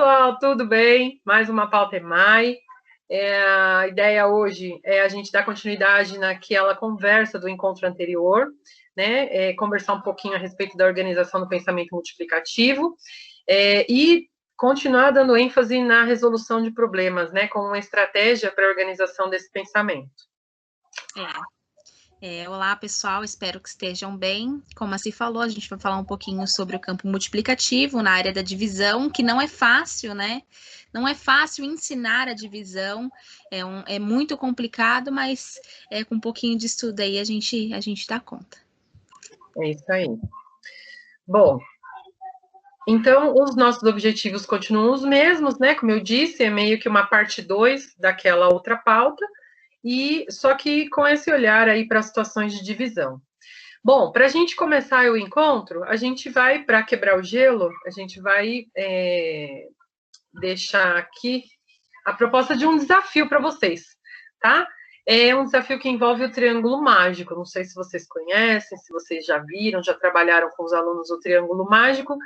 pessoal, tudo bem? Mais uma pauta EMAI. A ideia hoje é a gente dar continuidade naquela conversa do encontro anterior, né? Conversar um pouquinho a respeito da organização do pensamento multiplicativo e continuar dando ênfase na resolução de problemas, né? Como uma estratégia para a organização desse pensamento. Olá, pessoal, espero que estejam bem. Como a Ci falou, a gente vai falar um pouquinho sobre o campo multiplicativo na área da divisão, que não é fácil, né? Não é fácil ensinar a divisão, é muito complicado, mas com um pouquinho de estudo aí a gente dá conta. É isso aí. Bom, então os nossos objetivos continuam os mesmos, né? Como eu disse, é meio que uma parte 2 daquela outra pauta, e só que com esse olhar aí para as situações de divisão. Bom, para a gente começar o encontro, a gente vai, para quebrar o gelo, a gente vai deixar aqui a proposta de um desafio para vocês, tá? É um desafio que envolve o triângulo mágico. Não sei se vocês conhecem, se vocês já viram, já trabalharam com os alunos o triângulo mágico,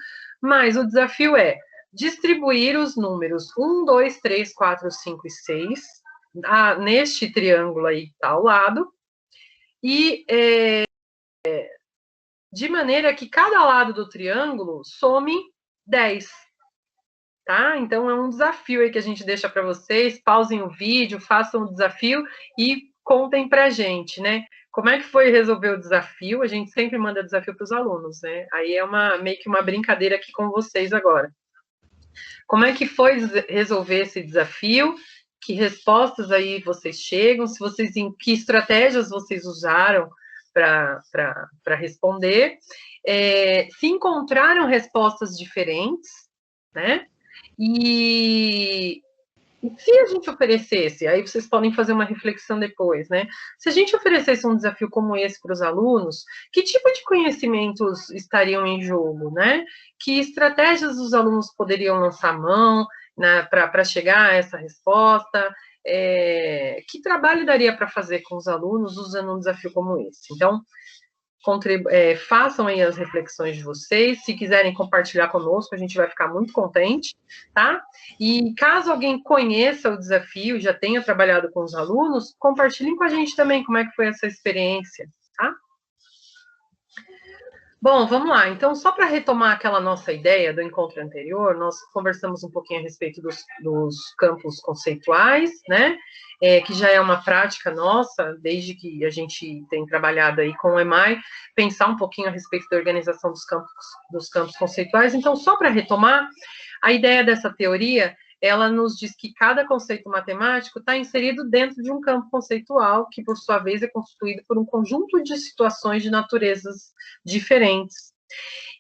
mas o desafio é distribuir os números 1, 2, 3, 4, 5 e 6 neste triângulo aí que está ao lado, e de maneira que cada lado do triângulo some 10. Tá? Então, é um desafio aí que a gente deixa para vocês. Pausem o vídeo, façam o desafio e contem para a gente, né? Como é que foi resolver o desafio? A gente sempre manda desafio para os alunos, né? Aí é meio que uma brincadeira aqui com vocês agora. Como é que foi resolver esse desafio? Que respostas aí vocês chegam? Se vocês, que estratégias vocês usaram para responder? Se encontraram respostas diferentes, né? E se a gente oferecesse, aí vocês podem fazer uma reflexão depois, né? Se a gente oferecesse um desafio como esse para os alunos, que tipo de conhecimentos estariam em jogo, né? Que estratégias os alunos poderiam lançar mão, né, para chegar a essa resposta? Que trabalho daria para fazer com os alunos usando um desafio como esse? Então, façam aí as reflexões de vocês. Se quiserem compartilhar conosco, a gente vai ficar muito contente, tá? E caso alguém conheça o desafio, já tenha trabalhado com os alunos, compartilhem com a gente também como é que foi essa experiência, tá? Bom, vamos lá. Então, só para retomar aquela nossa ideia do encontro anterior, nós conversamos um pouquinho a respeito dos campos conceituais, né? Que já é uma prática nossa, desde que a gente tem trabalhado aí com o EMAI, pensar um pouquinho a respeito da organização dos campos conceituais. Então, só para retomar, a ideia dessa teoria, ela nos diz que cada conceito matemático está inserido dentro de um campo conceitual, que, por sua vez, é constituído por um conjunto de situações de naturezas diferentes.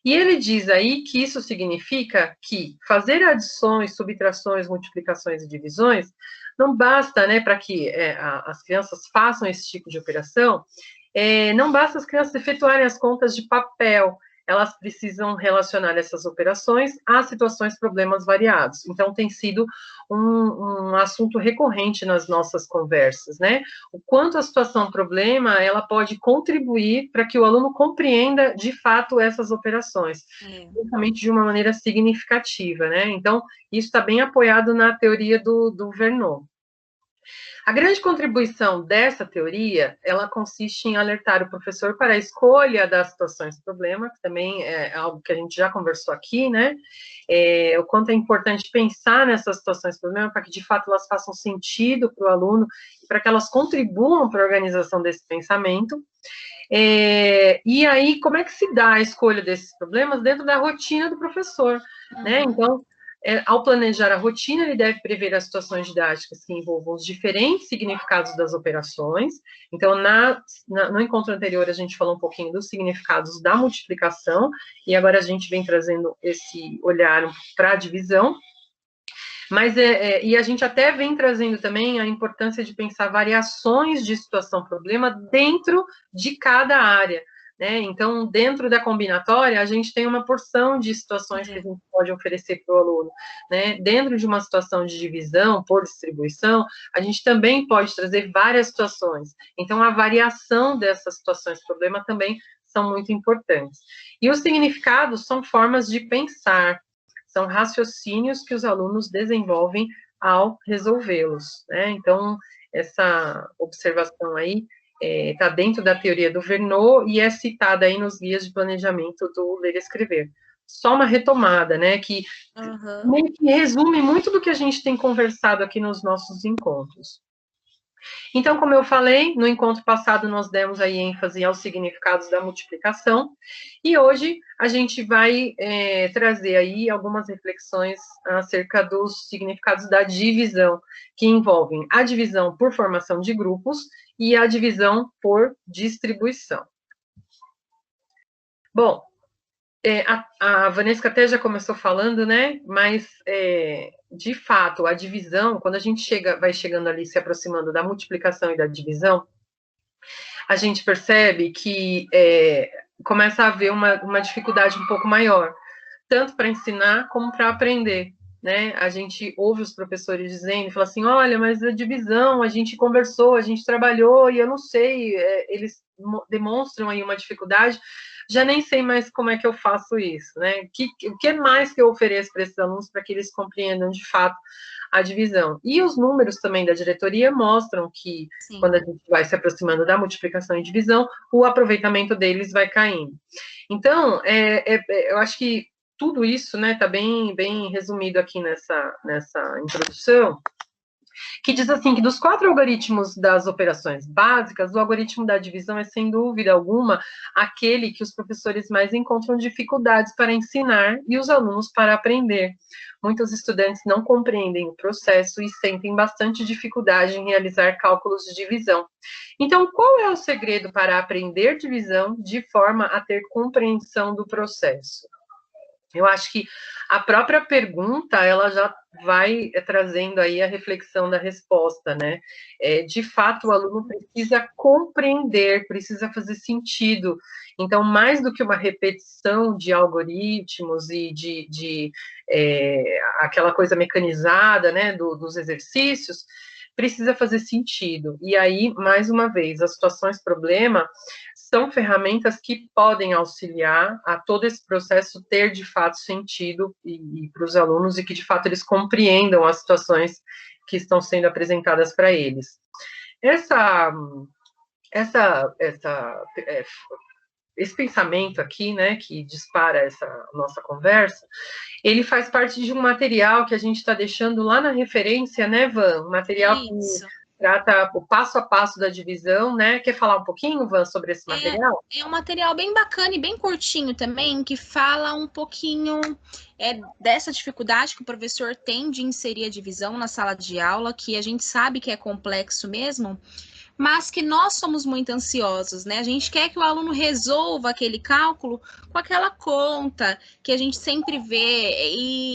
E ele diz aí que isso significa que fazer adições, subtrações, multiplicações e divisões não basta, né, para que as crianças façam esse tipo de operação, não basta as crianças efetuarem as contas de papel, elas precisam relacionar essas operações a situações, problemas variados. Então, tem sido um assunto recorrente nas nossas conversas, né? O quanto a situação problema, ela pode contribuir para que o aluno compreenda, de fato, essas operações, principalmente de uma maneira significativa, né? Então, isso está bem apoiado na teoria do Vernon. A grande contribuição dessa teoria, ela consiste em alertar o professor para a escolha das situações problema, que também é algo que a gente já conversou aqui, né? O quanto é importante pensar nessas situações problema para que, de fato, elas façam sentido para o aluno e para que elas contribuam para a organização desse pensamento. E aí, como é que se dá a escolha desses problemas dentro da rotina do professor, né? Então, ao planejar a rotina, ele deve prever as situações didáticas que envolvam os diferentes significados das operações. Então, no encontro anterior, a gente falou um pouquinho dos significados da multiplicação, e agora a gente vem trazendo esse olhar para a divisão. Mas, e a gente até vem trazendo também a importância de pensar variações de situação-problema dentro de cada área, né? Então, dentro da combinatória, a gente tem uma porção de situações que a gente pode oferecer para o aluno, né? Dentro de uma situação de divisão por distribuição, a gente também pode trazer várias situações. Então, a variação dessas situações-problema também são muito importantes. E os significados são formas de pensar, são raciocínios que os alunos desenvolvem ao resolvê-los, né? Então, essa observação aí está dentro da teoria do Verneau e é citada aí nos guias de planejamento do Ler e Escrever. Só uma retomada, né, que meio que resume muito do que a gente tem conversado aqui nos nossos encontros. Então, como eu falei, no encontro passado nós demos aí ênfase aos significados da multiplicação, e hoje a gente vai trazer aí algumas reflexões acerca dos significados da divisão, que envolvem a divisão por formação de grupos e a divisão por distribuição. Bom, a Vanessa até já começou falando, né? Mas, de fato, a divisão, quando a gente vai chegando ali, se aproximando da multiplicação e da divisão, a gente percebe que começa a haver uma dificuldade um pouco maior, tanto para ensinar como para aprender, né? A gente ouve os professores dizendo, fala assim, olha, mas a divisão, a gente conversou, a gente trabalhou, e eu não sei, eles demonstram aí uma dificuldade, já nem sei mais como é que eu faço isso, né? O que mais que eu ofereço para esses alunos para que eles compreendam de fato a divisão? E os números também da diretoria mostram que, sim, quando a gente vai se aproximando da multiplicação e divisão, o aproveitamento deles vai caindo. Então, eu acho que tudo isso, né, está bem resumido aqui nessa introdução, que diz assim, que dos 4 algoritmos das operações básicas, o algoritmo da divisão é, sem dúvida alguma, aquele que os professores mais encontram dificuldades para ensinar e os alunos para aprender. Muitos estudantes não compreendem o processo e sentem bastante dificuldade em realizar cálculos de divisão. Então, qual é o segredo para aprender divisão de forma a ter compreensão do processo? Eu acho que a própria pergunta, ela já vai trazendo aí a reflexão da resposta, né? De fato, o aluno precisa compreender, precisa fazer sentido. Então, mais do que uma repetição de algoritmos e de aquela coisa mecanizada, né, dos exercícios, precisa fazer sentido. E aí, mais uma vez, as situações problema são ferramentas que podem auxiliar a todo esse processo ter, de fato, sentido e para os alunos e que, de fato, eles compreendam as situações que estão sendo apresentadas para eles. Esse pensamento aqui, né, que dispara essa nossa conversa, ele faz parte de um material que a gente está deixando lá na referência, né, Van? Um material que trata o passo a passo da divisão, né? Quer falar um pouquinho, Van, sobre esse material? É um material bem bacana e bem curtinho também, que fala um pouquinho dessa dificuldade que o professor tem de inserir a divisão na sala de aula, que a gente sabe que é complexo mesmo, mas que nós somos muito ansiosos, né? A gente quer que o aluno resolva aquele cálculo com aquela conta que a gente sempre vê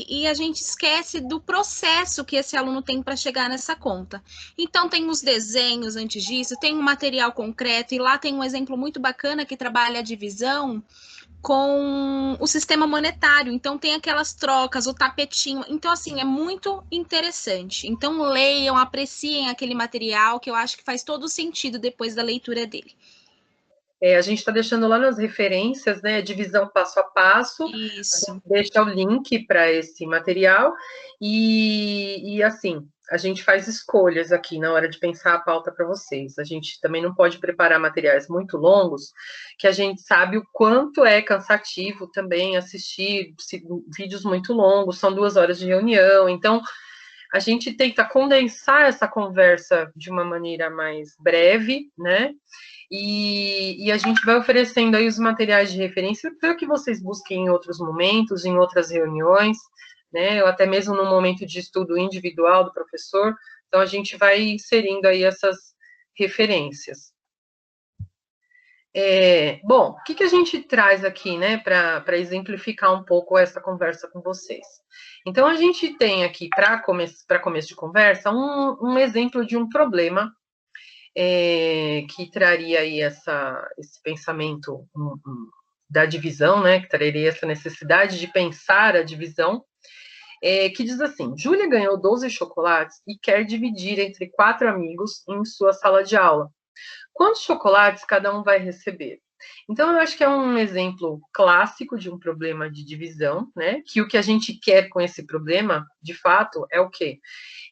e a gente esquece do processo que esse aluno tem para chegar nessa conta. Então, tem os desenhos antes disso, tem um material concreto e lá tem um exemplo muito bacana que trabalha a divisão com o sistema monetário, então tem aquelas trocas, o tapetinho, então assim, é muito interessante. Então leiam, apreciem aquele material, que eu acho que faz todo sentido depois da leitura dele. A gente está deixando lá nas referências, né, divisão passo a passo. Isso. Deixa o link para esse material e assim, a gente faz escolhas aqui na hora de pensar a pauta para vocês. A gente também não pode preparar materiais muito longos, que a gente sabe o quanto é cansativo também assistir vídeos muito longos, são 2 horas de reunião, então a gente tenta condensar essa conversa de uma maneira mais breve, né? E a gente vai oferecendo aí os materiais de referência para que vocês busquem em outros momentos, em outras reuniões, né, ou até mesmo no momento de estudo individual do professor. Então, a gente vai inserindo aí essas referências. Bom, o que a gente traz aqui, né, para exemplificar um pouco essa conversa com vocês? Então, a gente tem aqui, para começo de conversa, um exemplo de um problema que traria aí esse pensamento da divisão, né, que traria essa necessidade de pensar a divisão, que diz assim: Júlia ganhou 12 chocolates e quer dividir entre 4 amigos em sua sala de aula. Quantos chocolates cada um vai receber? Então, eu acho que é um exemplo clássico de um problema de divisão, né? Que o que a gente quer com esse problema, de fato, é o quê?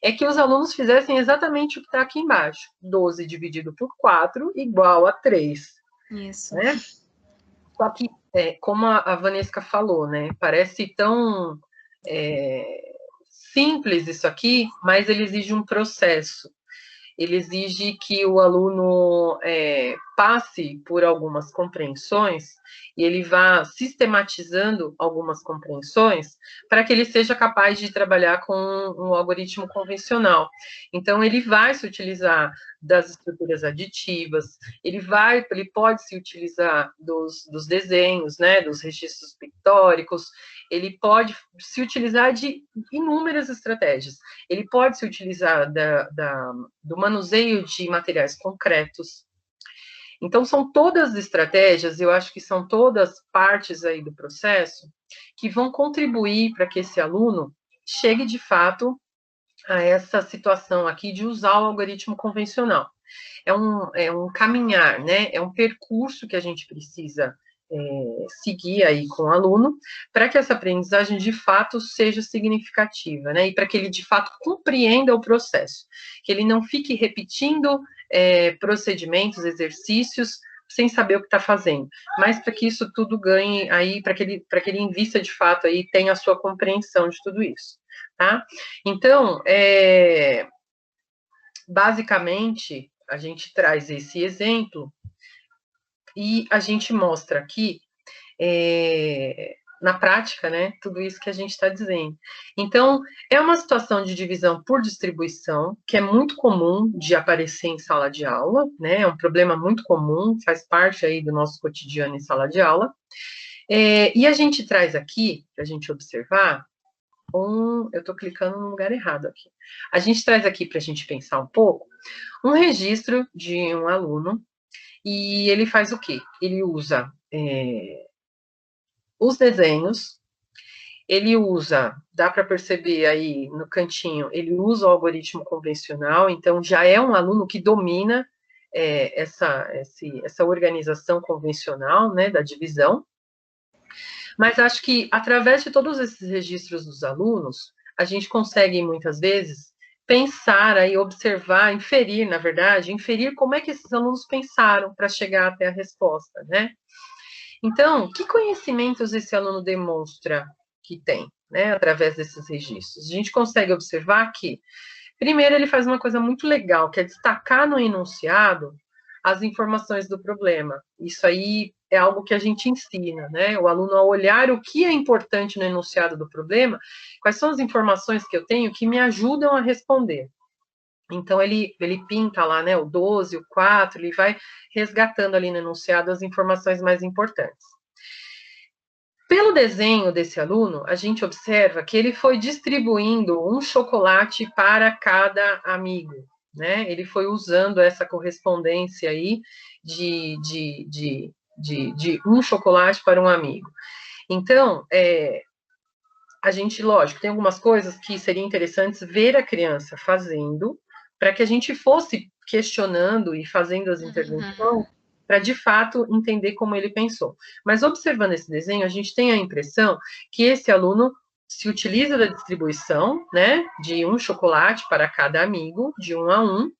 É que os alunos fizessem exatamente o que está aqui embaixo. 12 dividido por 4 igual a 3. Isso. Né? Só que, como a Vanessa falou, né? Parece tão simples isso aqui, mas ele exige um processo. Ele exige que o aluno passe por algumas compreensões e ele vá sistematizando algumas compreensões para que ele seja capaz de trabalhar com um algoritmo convencional. Então, ele vai se utilizar das estruturas aditivas, ele pode se utilizar dos desenhos, né, dos registros pictóricos, ele pode se utilizar de inúmeras estratégias. Ele pode se utilizar do manuseio de materiais concretos. Então, são todas estratégias, eu acho que são todas partes aí do processo que vão contribuir para que esse aluno chegue, de fato, a essa situação aqui de usar o algoritmo convencional. É um caminhar, né? É um percurso que a gente precisa seguir aí com o aluno, para que essa aprendizagem de fato seja significativa, né? E para que ele de fato compreenda o processo, que ele não fique repetindo procedimentos, exercícios, sem saber o que está fazendo, mas para que isso tudo ganhe aí, para que ele invista de fato aí, tenha a sua compreensão de tudo isso, tá? Então, basicamente, a gente traz esse exemplo e a gente mostra aqui, na prática, né, tudo isso que a gente está dizendo. Então, é uma situação de divisão por distribuição, que é muito comum de aparecer em sala de aula, né, é um problema muito comum, faz parte aí do nosso cotidiano em sala de aula. E a gente traz aqui, para a gente observar, eu estou clicando no lugar errado aqui. A gente traz aqui, para a gente pensar um pouco, um registro de um aluno, e ele faz o quê? Ele usa os desenhos, ele usa, dá para perceber aí no cantinho, ele usa o algoritmo convencional, então já é um aluno que domina essa organização convencional, né, da divisão. Mas acho que através de todos esses registros dos alunos, a gente consegue muitas vezes pensar aí, observar, inferir, na verdade, inferir como é que esses alunos pensaram para chegar até a resposta, né? Então, que conhecimentos esse aluno demonstra que tem, né, através desses registros? A gente consegue observar que, primeiro, ele faz uma coisa muito legal, que é destacar no enunciado as informações do problema. Isso aí é algo que a gente ensina, né? O aluno a olhar o que é importante no enunciado do problema, quais são as informações que eu tenho que me ajudam a responder. Então, ele pinta lá, né, o 12, o 4, ele vai resgatando ali no enunciado as informações mais importantes. Pelo desenho desse aluno, a gente observa que ele foi distribuindo um chocolate para cada amigo, né? Ele foi usando essa correspondência aí de um chocolate para um amigo. Então, a gente, lógico, tem algumas coisas que seriam interessantes ver a criança fazendo, para que a gente fosse questionando e fazendo as intervenções, para de fato entender como ele pensou. Mas observando esse desenho, a gente tem a impressão que esse aluno se utiliza da distribuição, né, de um chocolate para cada amigo, de 1 a 1,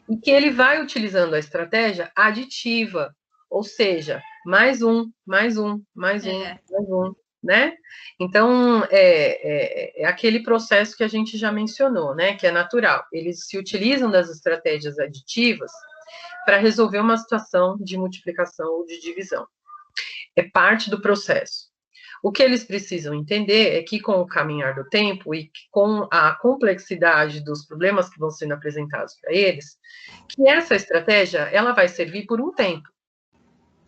e que ele vai utilizando a estratégia aditiva, ou seja, mais um, mais um, mais um, mais um, né? Então, é aquele processo que a gente já mencionou, né? Que é natural. Eles se utilizam das estratégias aditivas para resolver uma situação de multiplicação ou de divisão. É parte do processo. O que eles precisam entender é que, com o caminhar do tempo e com a complexidade dos problemas que vão sendo apresentados para eles, que essa estratégia ela vai servir por um tempo.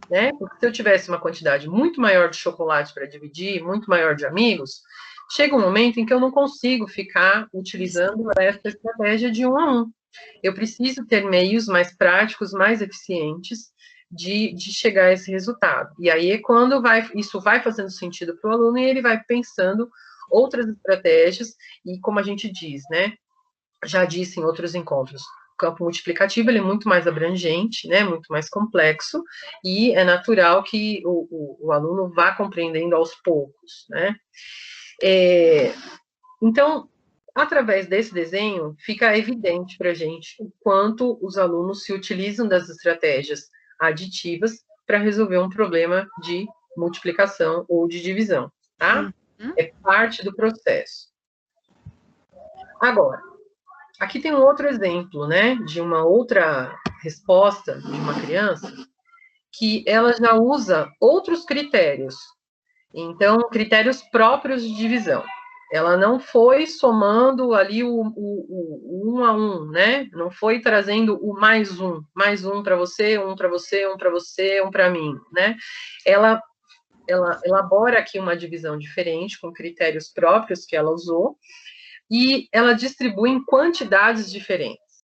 Né? Porque se eu tivesse uma quantidade muito maior de chocolate para dividir, muito maior de amigos, chega um momento em que eu não consigo ficar utilizando essa estratégia de 1 a 1. Eu preciso ter meios mais práticos, mais eficientes de chegar a esse resultado. E aí é quando isso vai fazendo sentido para o aluno e ele vai pensando outras estratégias e, como a gente diz, né? Já disse em outros encontros, campo multiplicativo ele é muito mais abrangente, né, muito mais complexo, e é natural que o aluno vá compreendendo aos poucos, né. Então, através desse desenho, fica evidente para a gente o quanto os alunos se utilizam das estratégias aditivas para resolver um problema de multiplicação ou de divisão, tá? É parte do processo. Agora, aqui tem um outro exemplo, né, de uma outra resposta de uma criança, que ela já usa outros critérios. Então, critérios próprios de divisão. Ela não foi somando ali o 1 a 1, né? Não foi trazendo o mais um para você, um para você, um para você, um para mim, né? Ela elabora aqui uma divisão diferente, com critérios próprios que ela usou, e ela distribui em quantidades diferentes.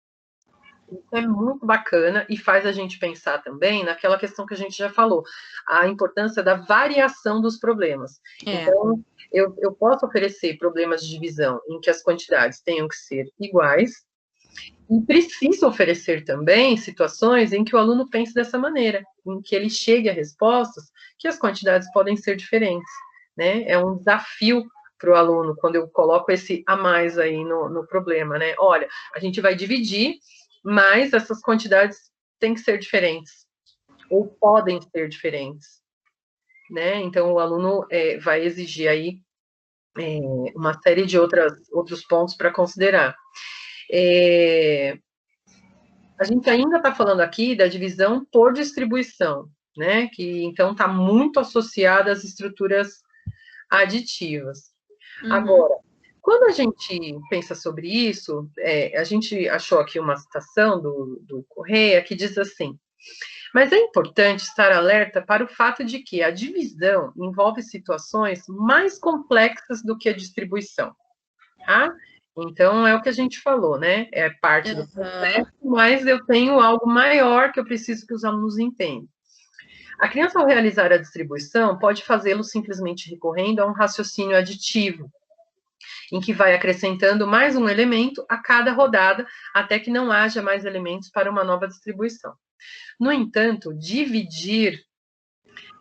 Isso é muito bacana e faz a gente pensar também naquela questão que a gente já falou, a importância da variação dos problemas. Então, eu posso oferecer problemas de divisão em que as quantidades tenham que ser iguais, e preciso oferecer também situações em que o aluno pense dessa maneira, em que ele chegue a respostas que as quantidades podem ser diferentes, né? É um desafio para o aluno quando eu coloco esse a mais aí no problema, né? Olha, a gente vai dividir, mas essas quantidades têm que ser diferentes, ou podem ser diferentes, né? Então, o aluno vai exigir aí uma série de outros pontos para considerar. A gente ainda está falando aqui da divisão por distribuição, né? Que então está muito associada às estruturas aditivas. Agora, quando a gente pensa sobre isso, a gente achou aqui uma citação do Correia que diz assim: mas é importante estar alerta para o fato de que a divisão envolve situações mais complexas do que a distribuição, tá? Então, é o que a gente falou, né? É parte do processo, mas eu tenho algo maior que eu preciso que os alunos entendam. A criança, ao realizar a distribuição, pode fazê-lo simplesmente recorrendo a um raciocínio aditivo, em que vai acrescentando mais um elemento a cada rodada, até que não haja mais elementos para uma nova distribuição. No entanto, dividir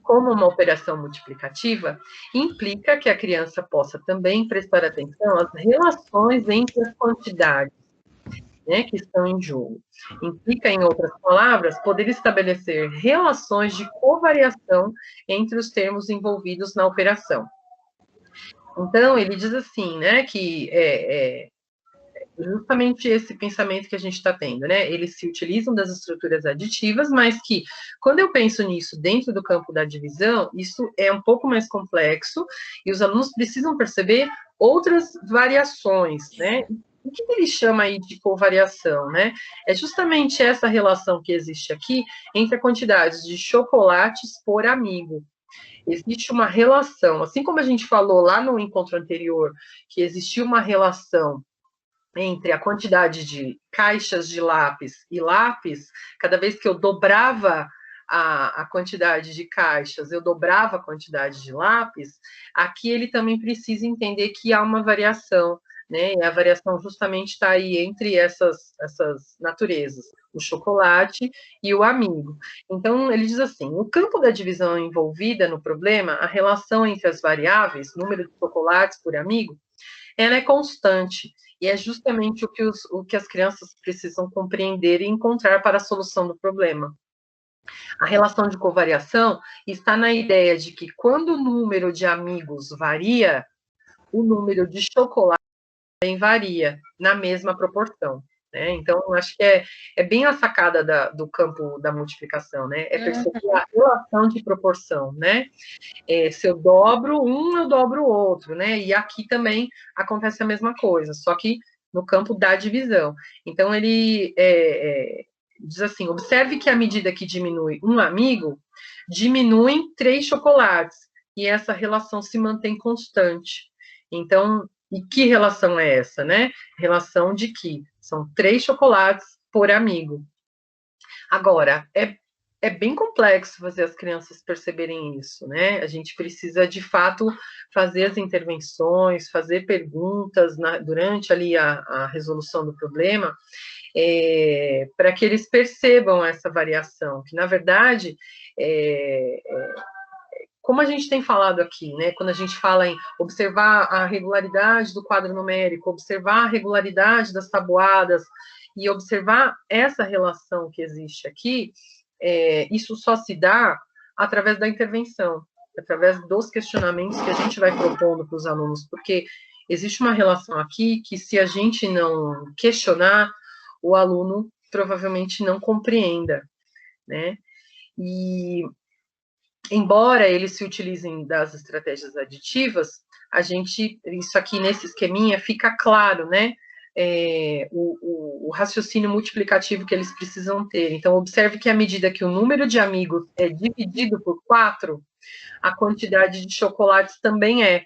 como uma operação multiplicativa implica que a criança possa também prestar atenção às relações entre as quantidades, né, que estão em jogo. Implica, em outras palavras, poder estabelecer relações de covariação entre os termos envolvidos na operação. Então, ele diz assim, né, que justamente esse pensamento que a gente está tendo, né? Eles se utilizam das estruturas aditivas, mas que, quando eu penso nisso dentro do campo da divisão, isso é um pouco mais complexo e os alunos precisam perceber outras variações, né? O que ele chama aí de covariação, né? É justamente essa relação que existe aqui entre a quantidade de chocolates por amigo. Existe uma relação, assim como a gente falou lá no encontro anterior, que existia uma relação entre a quantidade de caixas de lápis e lápis, cada vez que eu dobrava a quantidade de caixas, eu dobrava a quantidade de lápis, aqui ele também precisa entender que há uma variação, né? E a variação justamente está aí entre essas naturezas, o chocolate e o amigo. Então, ele diz assim, no campo da divisão envolvida no problema, a relação entre as variáveis, número de chocolates por amigo, ela é constante, e é justamente o que as crianças precisam compreender e encontrar para a solução do problema. A relação de covariação está na ideia de que, quando o número de amigos varia, o número de chocolate também varia, na mesma proporção. Né? Então, acho que é bem a sacada do campo da multiplicação, né? É perceber a relação de proporção, né? Se eu dobro um, eu dobro o outro, né? E aqui também acontece a mesma coisa, só que no campo da divisão. Então, ele diz assim, observe que à medida que diminui um amigo, diminuem 3 chocolates, e essa relação se mantém constante. Então, e que relação é essa, né? Relação de que são 3 chocolates por amigo. Agora, é bem complexo fazer as crianças perceberem isso, né? A gente precisa, de fato, fazer as intervenções, fazer perguntas durante ali a resolução do problema, para que eles percebam essa variação, que, na verdade, como a gente tem falado aqui, né, quando a gente fala em observar a regularidade do quadro numérico, observar a regularidade das tabuadas e observar essa relação que existe aqui, isso só se dá através da intervenção, através dos questionamentos que a gente vai propondo para os alunos, porque existe uma relação aqui que, se a gente não questionar, o aluno provavelmente não compreenda, né? E, embora eles se utilizem das estratégias aditivas, isso aqui nesse esqueminha fica claro, né? O raciocínio multiplicativo que eles precisam ter. Então, observe que à medida que o número de amigos é dividido por 4, a quantidade de chocolates também é.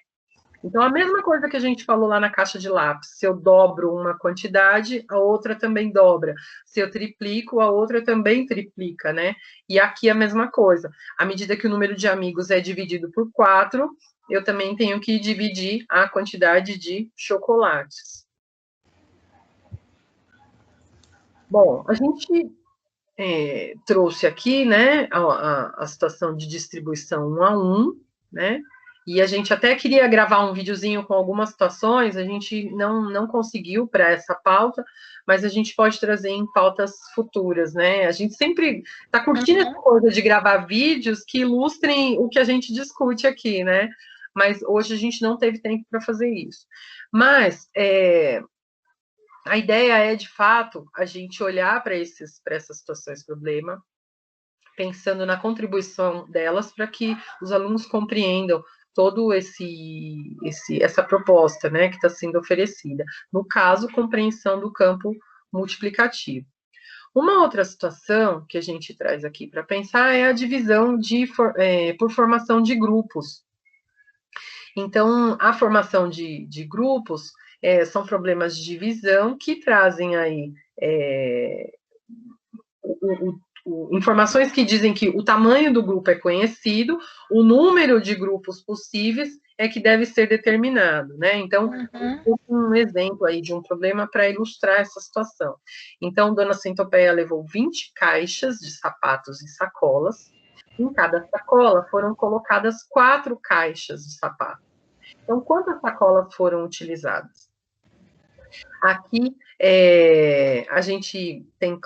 Então, a mesma coisa que a gente falou lá na caixa de lápis, se eu dobro uma quantidade, a outra também dobra. Se eu triplico, a outra também triplica, né? E aqui a mesma coisa. À medida que o número de amigos é dividido por 4, eu também tenho que dividir a quantidade de chocolates. Bom, a gente trouxe aqui, né, a situação de distribuição 1 a 1, né? E a gente até queria gravar um videozinho com algumas situações, a gente não conseguiu para essa pauta, mas a gente pode trazer em pautas futuras, né? A gente sempre está curtindo essa coisa de gravar vídeos que ilustrem o que a gente discute aqui, né? Mas hoje a gente não teve tempo para fazer isso. Mas a ideia é, de fato, a gente olhar para essas situações problema, pensando na contribuição delas para que os alunos compreendam todo essa proposta, né, que está sendo oferecida. No caso, compreensão do campo multiplicativo. Uma outra situação que a gente traz aqui para pensar é a divisão por formação de grupos. Então, a formação de grupos são problemas de divisão que trazem aí informações que dizem que o tamanho do grupo é conhecido, o número de grupos possíveis é que deve ser determinado, né? Então, um exemplo aí de um problema para ilustrar essa situação. Então, Dona Centopeia levou 20 caixas de sapatos e sacolas. Em cada sacola foram colocadas 4 caixas de sapatos. Então, quantas sacolas foram utilizadas? Aqui a gente tem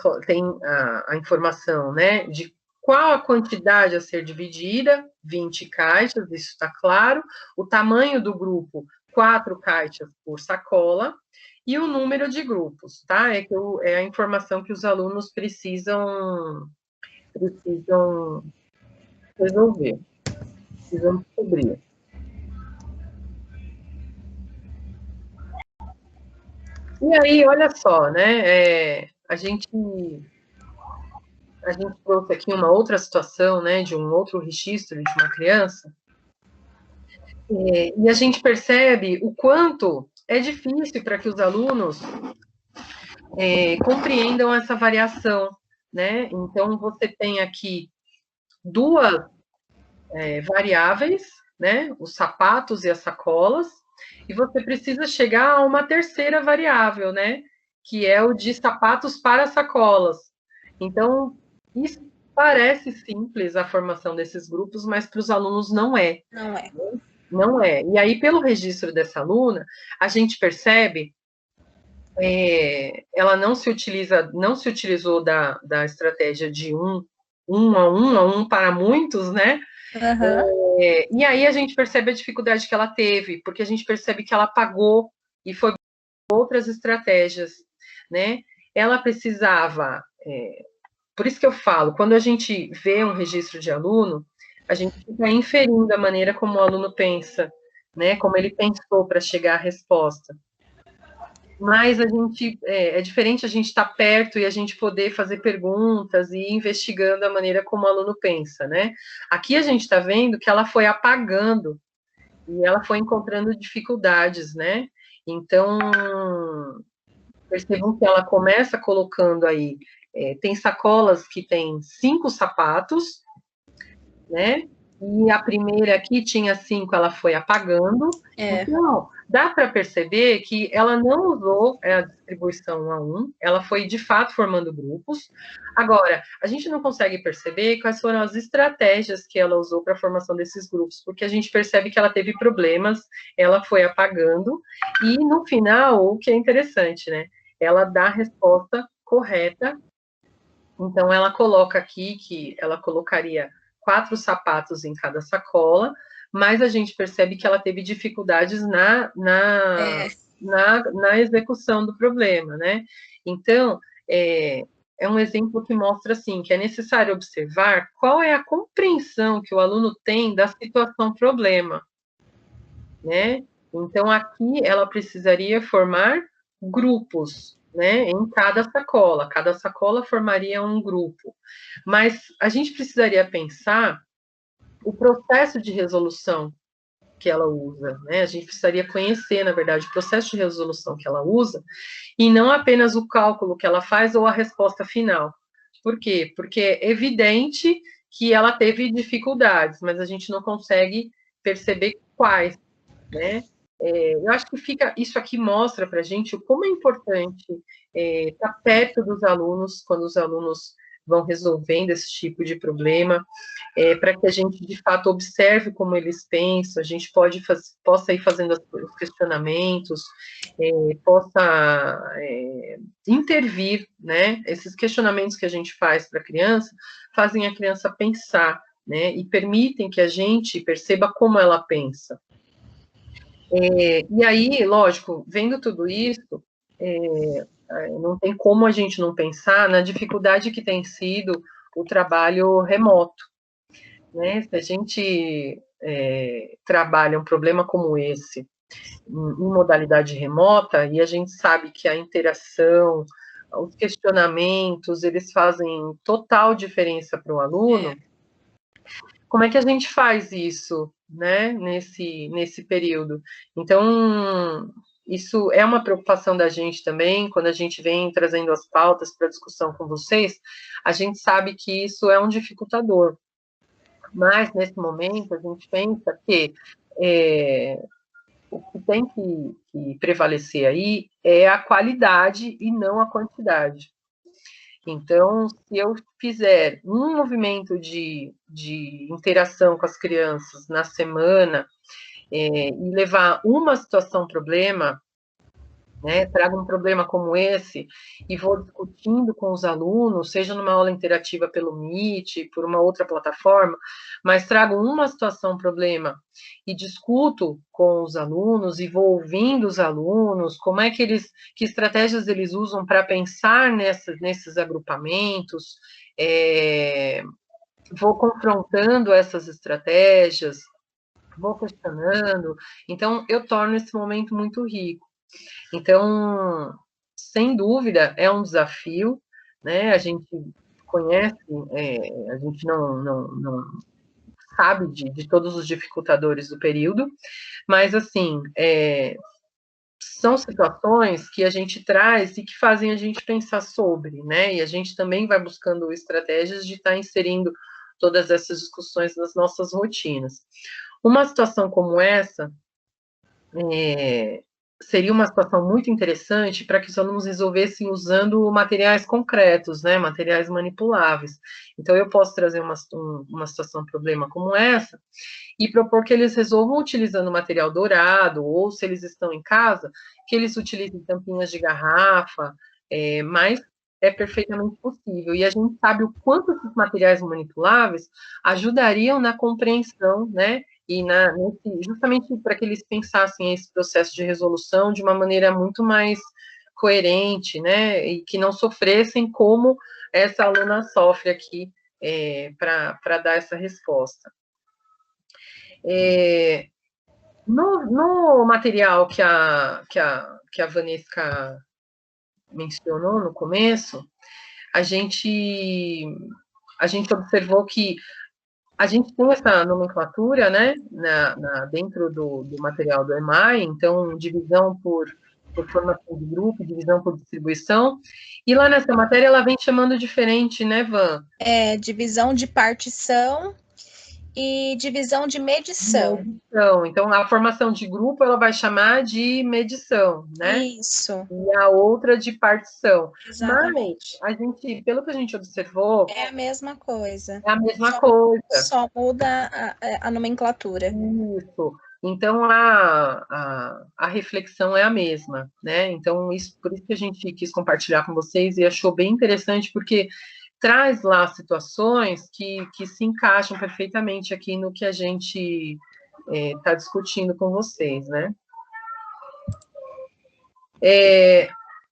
a informação, né, de qual a quantidade a ser dividida, 20 caixas, isso está claro, o tamanho do grupo, 4 caixas por sacola, e o número de grupos, tá? É a informação que os alunos precisam resolver, precisam descobrir. E aí, olha só, né? A gente trouxe aqui uma outra situação, né, de um outro registro de uma criança, e a gente percebe o quanto é difícil para que os alunos compreendam essa variação, né? Então, você tem aqui 2 variáveis, né, os sapatos e as sacolas, e você precisa chegar a uma terceira variável, né, que é o de sapatos para sacolas. Então, isso parece simples, a formação desses grupos, mas para os alunos não é. Não é. Não é. E aí, pelo registro dessa aluna, a gente percebe, ela não se utilizou da estratégia de um a um para muitos, né? E aí a gente percebe a dificuldade que ela teve, porque a gente percebe que ela apagou e foi outras estratégias, né? Ela precisava, por isso que eu falo, quando a gente vê um registro de aluno, a gente fica inferindo a maneira como o aluno pensa, né? Como ele pensou para chegar à resposta. Mas a gente é diferente a gente estar perto e a gente poder fazer perguntas e ir investigando a maneira como o aluno pensa, né? Aqui a gente está vendo que ela foi apagando e ela foi encontrando dificuldades, né? Então, percebam que ela começa colocando aí tem sacolas que tem 5 sapatos, né? E a primeira aqui tinha 5, ela foi apagando. Então, dá para perceber que ela não usou a distribuição 1 a 1, ela foi, de fato, formando grupos. Agora, a gente não consegue perceber quais foram as estratégias que ela usou para a formação desses grupos, porque a gente percebe que ela teve problemas, ela foi apagando, e, no final, o que é interessante, né? Ela dá a resposta correta. Então, ela coloca aqui que ela colocaria 4 sapatos em cada sacola, mas a gente percebe que ela teve dificuldades na execução do problema, né? Então, é um exemplo que mostra, assim, que é necessário observar qual é a compreensão que o aluno tem da situação problema, né? Então, aqui ela precisaria formar grupos, né, em cada sacola formaria um grupo, mas a gente precisaria pensar o processo de resolução que ela usa, né, a gente precisaria conhecer, na verdade, o processo de resolução que ela usa, e não apenas o cálculo que ela faz ou a resposta final. Por quê? Porque é evidente que ela teve dificuldades, mas a gente não consegue perceber quais, né? Eu acho que isso aqui mostra para a gente o como é importante estar perto dos alunos quando os alunos vão resolvendo esse tipo de problema, para que a gente, de fato, observe como eles pensam, a gente possa ir fazendo os questionamentos, possa intervir, né? Esses questionamentos que a gente faz para a criança fazem a criança pensar, né? E permitem que a gente perceba como ela pensa. E aí, lógico, vendo tudo isso, não tem como a gente não pensar na dificuldade que tem sido o trabalho remoto, né? Se a gente trabalha um problema como esse em modalidade remota, e a gente sabe que a interação, os questionamentos, eles fazem total diferença para o aluno, como é que a gente faz isso, né, nesse período? Então, isso é uma preocupação da gente também, quando a gente vem trazendo as pautas para discussão com vocês, a gente sabe que isso é um dificultador. Mas, nesse momento, a gente pensa que o que tem que prevalecer aí é a qualidade e não a quantidade. Então, se eu fizer um movimento de interação com as crianças na semana e levar uma situação problema, né, trago um problema como esse e vou discutindo com os alunos, seja numa aula interativa pelo Meet, por uma outra plataforma, mas trago uma situação problema e discuto com os alunos e vou ouvindo os alunos, como é que estratégias eles usam para pensar nesses agrupamentos, vou confrontando essas estratégias, vou questionando, então eu torno esse momento muito rico. Então, sem dúvida, é um desafio, né? A gente conhece, a gente não sabe de todos os dificultadores do período, mas, assim, são situações que a gente traz e que fazem a gente pensar sobre, né? E a gente também vai buscando estratégias de estar inserindo todas essas discussões nas nossas rotinas. Uma situação como essa, seria uma situação muito interessante para que os alunos resolvessem usando materiais concretos, né, materiais manipuláveis. Então, eu posso trazer uma situação, problema como essa, e propor que eles resolvam utilizando material dourado, ou se eles estão em casa, que eles utilizem tampinhas de garrafa, mas é perfeitamente possível. E a gente sabe o quanto esses materiais manipuláveis ajudariam na compreensão, né, e justamente para que eles pensassem esse processo de resolução de uma maneira muito mais coerente, né, e que não sofressem como essa aluna sofre aqui para dar essa resposta. No material que a Vanessa mencionou no começo, a gente observou que a gente tem essa nomenclatura, né, dentro do material do EMAI, então, divisão por por formação de grupo, divisão por distribuição. E lá nessa matéria ela vem chamando diferente, né, Van? Divisão de partição e divisão de medição. Então, a formação de grupo ela vai chamar de medição, né? Isso. E a outra de partição. Exatamente. Mas pelo que a gente observou... É a mesma coisa. É a mesma coisa. Só muda a nomenclatura. Isso. Então, a reflexão é a mesma, né? Então, por isso que a gente quis compartilhar com vocês e achou bem interessante, porque traz lá situações que se encaixam perfeitamente aqui no que a gente está discutindo com vocês, né?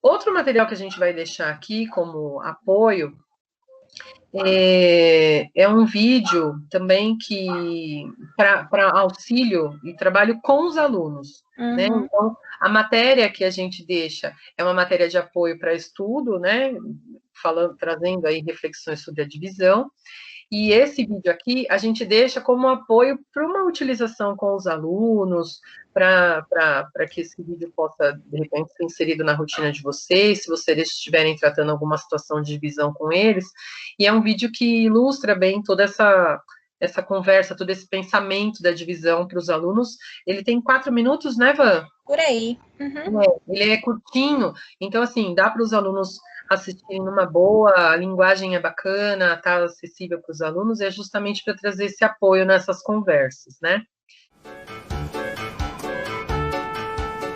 Outro material que a gente vai deixar aqui como apoio é um vídeo também que para auxílio e trabalho com os alunos, né? Então, a matéria que a gente deixa é uma matéria de apoio para estudo, né? Trazendo aí reflexões sobre a divisão. E esse vídeo aqui a gente deixa como apoio para uma utilização com os alunos, para que esse vídeo possa, de repente, ser inserido na rotina de vocês, se vocês estiverem tratando alguma situação de divisão com eles. E é um vídeo que ilustra bem toda essa conversa, todo esse pensamento da divisão para os alunos. Ele tem 4 minutos, né, Van? Por aí. Ele é curtinho, então, assim, dá para os alunos assistirem numa boa, a linguagem é bacana, está acessível para os alunos, é justamente para trazer esse apoio nessas conversas, né?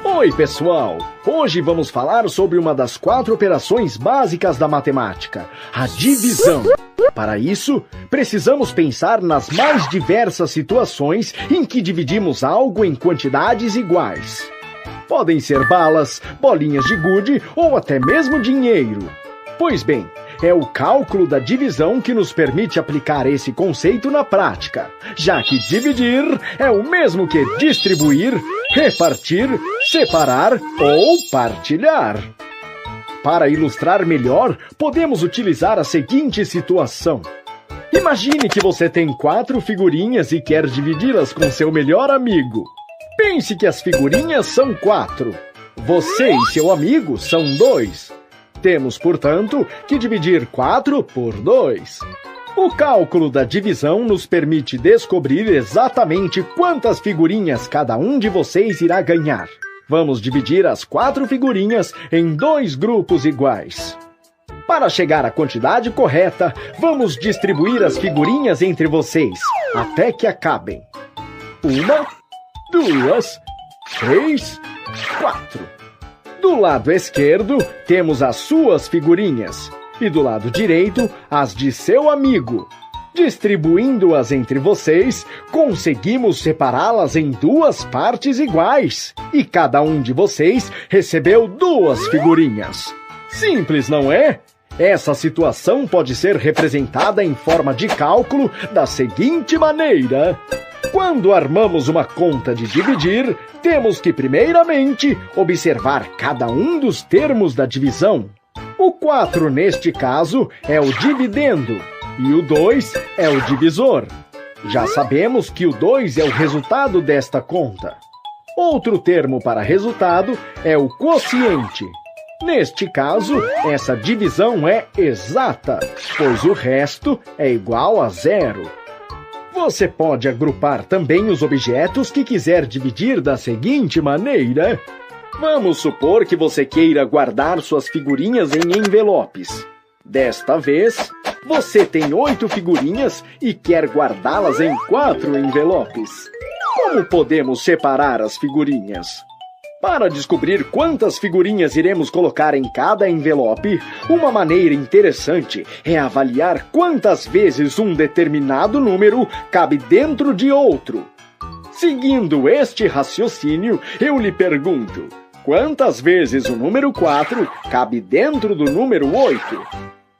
Oi, pessoal! Hoje vamos falar sobre uma das 4 operações básicas da matemática, a divisão. Para isso, precisamos pensar nas mais diversas situações em que dividimos algo em quantidades iguais. Podem ser balas, bolinhas de gude ou até mesmo dinheiro. Pois bem, é o cálculo da divisão que nos permite aplicar esse conceito na prática, já que dividir é o mesmo que distribuir, repartir, separar ou partilhar. Para ilustrar melhor, podemos utilizar a seguinte situação. Imagine que você tem 4 figurinhas e quer dividi-las com seu melhor amigo. Pense que as figurinhas são 4. Você e seu amigo são 2. Temos, portanto, que dividir 4 por 2. O cálculo da divisão nos permite descobrir exatamente quantas figurinhas cada um de vocês irá ganhar. Vamos dividir as 4 figurinhas em 2 grupos iguais. Para chegar à quantidade correta, vamos distribuir as figurinhas entre vocês, até que acabem. 1, 2, 3, 4. Do lado esquerdo, temos as suas figurinhas, e do lado direito, as de seu amigo. Distribuindo-as entre vocês, conseguimos separá-las em 2 partes iguais, e cada um de vocês recebeu 2 figurinhas. Simples, não é? Essa situação pode ser representada em forma de cálculo da seguinte maneira. Quando armamos uma conta de dividir, temos que, primeiramente, observar cada um dos termos da divisão. O 4, neste caso, é o dividendo, e o 2 é o divisor. Já sabemos que o 2 é o resultado desta conta. Outro termo para resultado é o quociente. Neste caso, essa divisão é exata, pois o resto é igual a 0. Você pode agrupar também os objetos que quiser dividir da seguinte maneira. Vamos supor que você queira guardar suas figurinhas em envelopes. Desta vez, você tem 8 figurinhas e quer guardá-las em 4 envelopes. Como podemos separar as figurinhas? Para descobrir quantas figurinhas iremos colocar em cada envelope, uma maneira interessante é avaliar quantas vezes um determinado número cabe dentro de outro. Seguindo este raciocínio, eu lhe pergunto, quantas vezes o número 4 cabe dentro do número 8?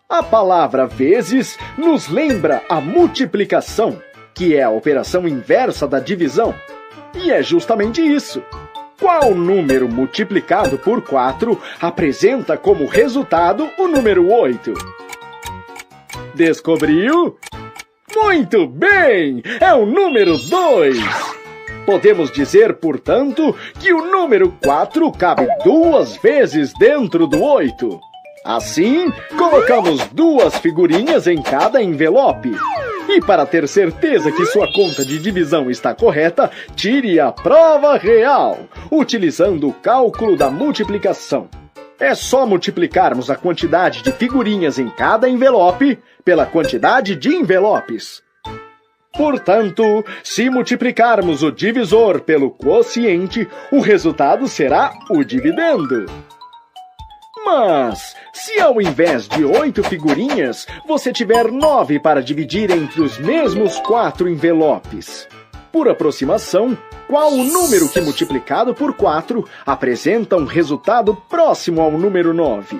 A palavra vezes nos lembra a multiplicação, que é a operação inversa da divisão. E é justamente isso. Qual número multiplicado por 4 apresenta como resultado o número 8? Descobriu? Muito bem! É o número 2! Podemos dizer, portanto, que o número 4 cabe 2 vezes dentro do 8. Assim, colocamos 2 figurinhas em cada envelope. E para ter certeza que sua conta de divisão está correta, tire a prova real, utilizando o cálculo da multiplicação. É só multiplicarmos a quantidade de figurinhas em cada envelope pela quantidade de envelopes. Portanto, se multiplicarmos o divisor pelo quociente, o resultado será o dividendo. Mas, se ao invés de 8 figurinhas, você tiver 9 para dividir entre os mesmos 4 envelopes, por aproximação, qual o número que multiplicado por 4 apresenta um resultado próximo ao número 9?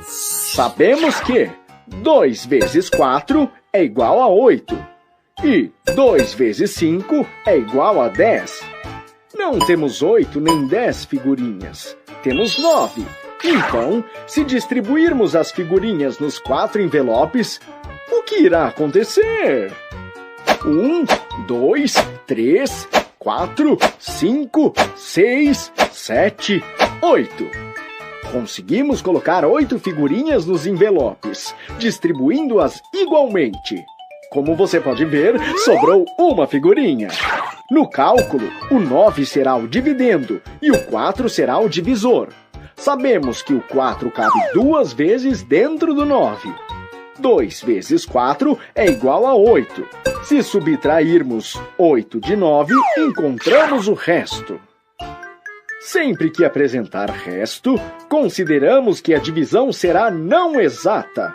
Sabemos que 2 vezes 4 é igual a 8 e 2 vezes 5 é igual a 10. Não temos 8 nem 10 figurinhas, temos 9. Então, se distribuirmos as figurinhas nos 4 envelopes, o que irá acontecer? 1, 2, 3, 4, 5, 6, 7, 8. Conseguimos colocar 8 figurinhas nos envelopes, distribuindo-as igualmente. Como você pode ver, sobrou uma figurinha. No cálculo, o 9 será o dividendo e o 4 será o divisor. Sabemos que o 4 cabe 2 vezes dentro do 9. 2 vezes 4 é igual a 8. Se subtrairmos 8 de 9, encontramos o resto. Sempre que apresentar resto, consideramos que a divisão será não exata.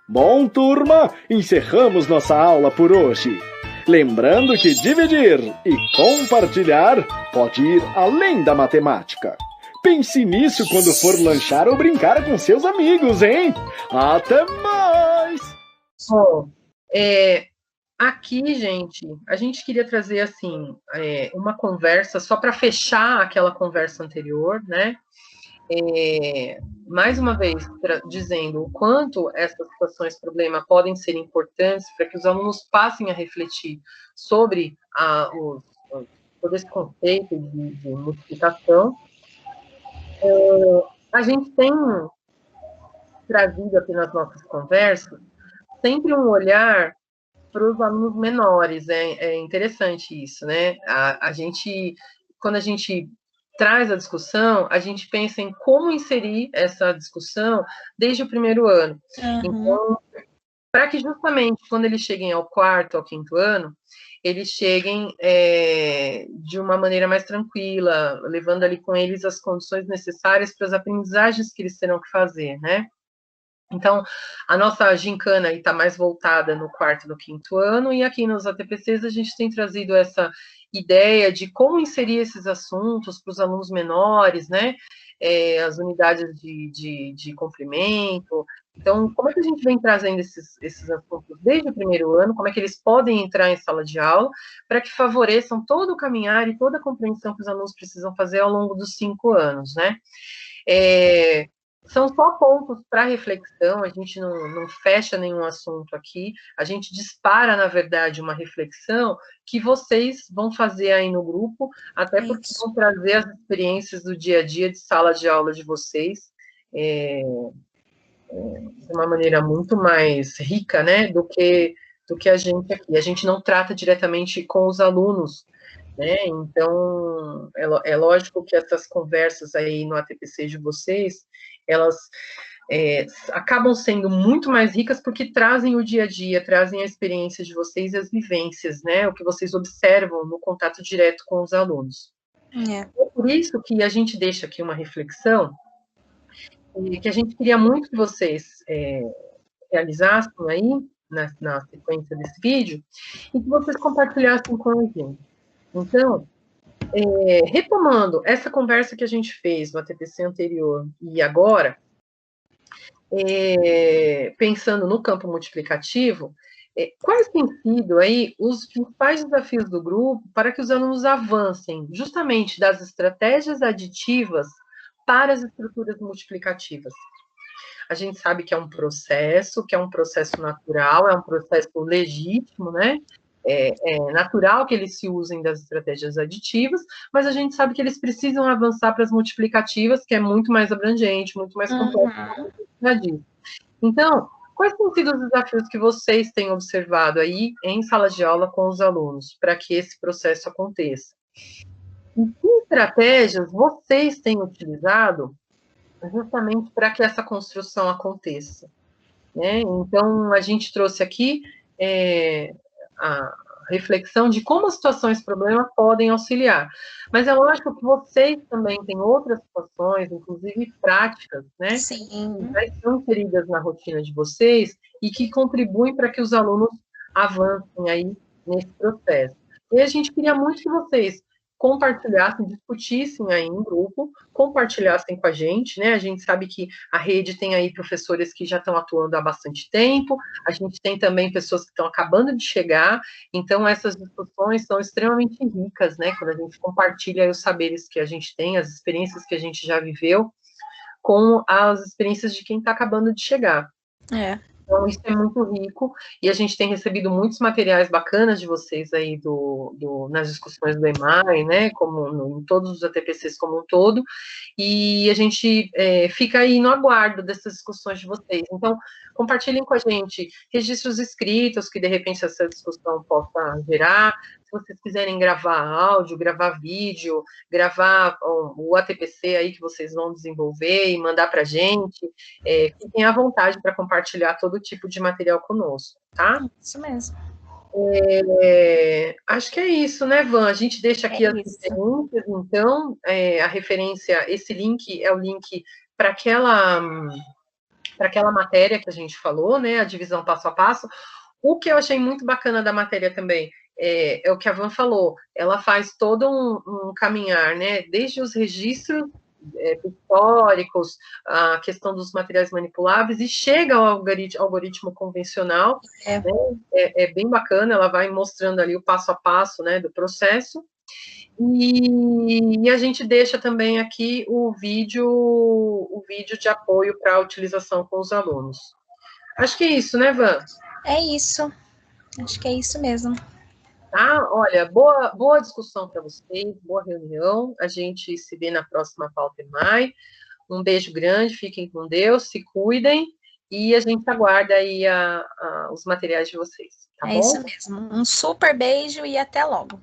Bom, turma, encerramos nossa aula por hoje. Lembrando que dividir e compartilhar pode ir além da matemática. Pense nisso quando for lanchar ou brincar com seus amigos, hein? Até mais! Bom, aqui, gente, a gente queria trazer, assim, uma conversa só para fechar aquela conversa anterior, né? Mais uma vez, dizendo o quanto essas situações problema podem ser importantes para que os alunos passem a refletir sobre todo esse conceito de multiplicação. A gente tem trazido aqui nas nossas conversas sempre um olhar para os alunos menores. É interessante isso, né? Quando a gente traz a discussão, a gente pensa em como inserir essa discussão desde o primeiro ano. Uhum. Então, para que justamente quando eles cheguem ao 4º, ao 5º ano, eles cheguem de uma maneira mais tranquila, levando ali com eles as condições necessárias para as aprendizagens que eles terão que fazer, né? Então, a nossa gincana está mais voltada no 4º e no 5º ano, e aqui nos ATPCs a gente tem trazido essa ideia de como inserir esses assuntos para os alunos menores, né? As unidades de complemento. Então, como é que a gente vem trazendo esses assuntos desde o primeiro ano? Como é que eles podem entrar em sala de aula para que favoreçam todo o caminhar e toda a compreensão que os alunos precisam fazer ao longo dos 5 anos, né? São só pontos para reflexão, a gente não fecha nenhum assunto aqui, a gente dispara, na verdade, uma reflexão que vocês vão fazer aí no grupo, até porque vão trazer as experiências do dia a dia de sala de aula de vocês, de uma maneira muito mais rica, né, do que a gente aqui. A gente não trata diretamente com os alunos, né, então é lógico que essas conversas aí no ATPC de vocês, elas acabam sendo muito mais ricas porque trazem o dia a dia, trazem a experiência de vocês e as vivências, né, o que vocês observam no contato direto com os alunos. É por isso que a gente deixa aqui uma reflexão, que a gente queria muito que vocês realizassem aí, na sequência desse vídeo, e que vocês compartilhassem com a gente. Então, retomando essa conversa que a gente fez no ATPC anterior e agora, pensando no campo multiplicativo, quais têm sido aí os principais desafios do grupo para que os alunos avancem justamente das estratégias aditivas para as estruturas multiplicativas? A gente sabe que é um processo natural, é um processo legítimo, né? é natural que eles se usem das estratégias aditivas, mas a gente sabe que eles precisam avançar para as multiplicativas, que é muito mais abrangente, muito mais complexo. Então, quais têm sido os desafios que vocês têm observado aí em sala de aula com os alunos, para que esse processo aconteça? E que estratégias vocês têm utilizado justamente para que essa construção aconteça, né? Então, a gente trouxe aqui a reflexão de como as situações problema podem auxiliar. Mas é lógico que vocês também têm outras situações, inclusive práticas, né? Sim. Que estão inseridas na rotina de vocês e que contribuem para que os alunos avancem aí nesse processo. E a gente queria muito que vocês compartilhassem, discutissem aí em grupo, compartilhassem com a gente, né? A gente sabe que a rede tem aí professores que já estão atuando há bastante tempo, a gente tem também pessoas que estão acabando de chegar, então essas discussões são extremamente ricas, né? Quando a gente compartilha os saberes que a gente tem, as experiências que a gente já viveu, com as experiências de quem está acabando de chegar. Então, isso é muito rico, e a gente tem recebido muitos materiais bacanas de vocês aí nas discussões do EMAI, né, como em todos os ATPCs como um todo, e a gente fica aí no aguardo dessas discussões de vocês. Então, compartilhem com a gente registros escritos que, de repente, essa discussão possa gerar. Se vocês quiserem gravar áudio, gravar vídeo, gravar o ATPC aí que vocês vão desenvolver e mandar para a gente, fiquem à vontade para compartilhar todo tipo de material conosco, tá? Isso mesmo. Acho que é isso, né, Van? A gente deixa aqui as referências, então, a referência, esse link é o link para aquela matéria que a gente falou, né, a divisão passo a passo. O que eu achei muito bacana da matéria também é o que a Van falou, ela faz todo um caminhar, né, desde os registros históricos, a questão dos materiais manipuláveis, e chega ao algoritmo convencional, né? É bem bacana, ela vai mostrando ali o passo a passo, né, do processo, e a gente deixa também aqui o vídeo de apoio para a utilização com os alunos. Acho que é isso, né, Van? É isso, acho que é isso mesmo. Tá? Olha, boa discussão para vocês, boa reunião, a gente se vê na próxima pauta em maio. Um beijo grande, fiquem com Deus, se cuidem, e a gente aguarda aí os materiais de vocês, tá bom? É isso mesmo. Um super beijo e até logo.